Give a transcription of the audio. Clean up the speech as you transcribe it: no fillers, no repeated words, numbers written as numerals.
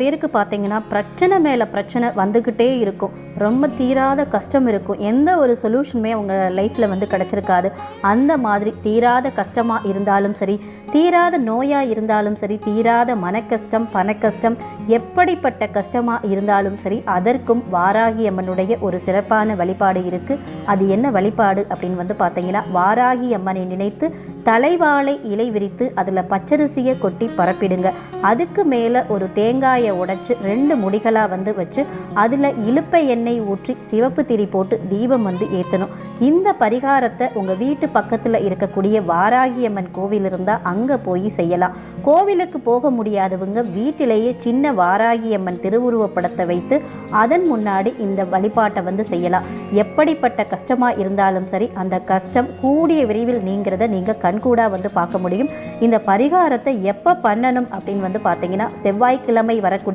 பேருக்கு பார்த்தீங்கன்னா பிரச்சனை மேலே பிரச்சனை வந்துக்கிட்டே இருக்கும். ரொம்ப தீராத கஷ்டம் இருக்கும். எந்த ஒரு சொல்யூஷனுமே அவங்க லைஃப்பில் வந்து கிடச்சிருக்காது. அந்த மாதிரி தீராத கஷ்டமாக இருந்தாலும் சரி, தீராத நோயாக இருந்தாலும் சரி, தீராத மனக்கஷ்டம், பணக்கஷ்டம், எப்படிப்பட்ட கஷ்டமாக இருந்தாலும் சரி, அதற்கும் வாராகி அம்மனுடைய ஒரு சிறப்பான வழிபாடு இருக்குது. அது என்ன வழிபாடு அப்படின்னு வந்து பார்த்தீங்கன்னா, வாராகி அம்மனை நினைத்து தலைவாழை இலை விரித்து அதில் பச்சரிசியை கொட்டி பரப்பிடுங்க. அதுக்கு மேலே ஒரு தேங்காயை உடைச்சி 2 முடிகளாக வந்து வச்சு அதில் இலுப்பை எண்ணெய் ஊற்றி சிவப்பு திரி போட்டு தீபம் வந்து ஏற்றணும். இந்த பரிகாரத்தை உங்கள் வீட்டு பக்கத்தில் இருக்கக்கூடிய வாராகி அம்மன் கோவில் இருந்தால் அங்கே போய் செய்யலாம். கோவிலுக்கு போக முடியாதவங்க வீட்டிலேயே சின்ன வாராகி அம்மன் திருவுருவப்படத்தை வைத்து அதன் முன்னாடி இந்த வழிபாட்டை வந்து செய்யலாம். எப்படிப்பட்ட கஷ்டமாக இருந்தாலும் சரி, அந்த கஷ்டம் கூடிய விரைவில் நீங்கிறத நீங்கள் கண்கூடாக வந்து பார்க்க முடியும். இந்த பரிகாரத்தை எப்போ பண்ணணும் அப்படின்னு வந்து பார்த்தீங்கன்னா, செவ்வாய்க்கிழமை வரக்கூடிய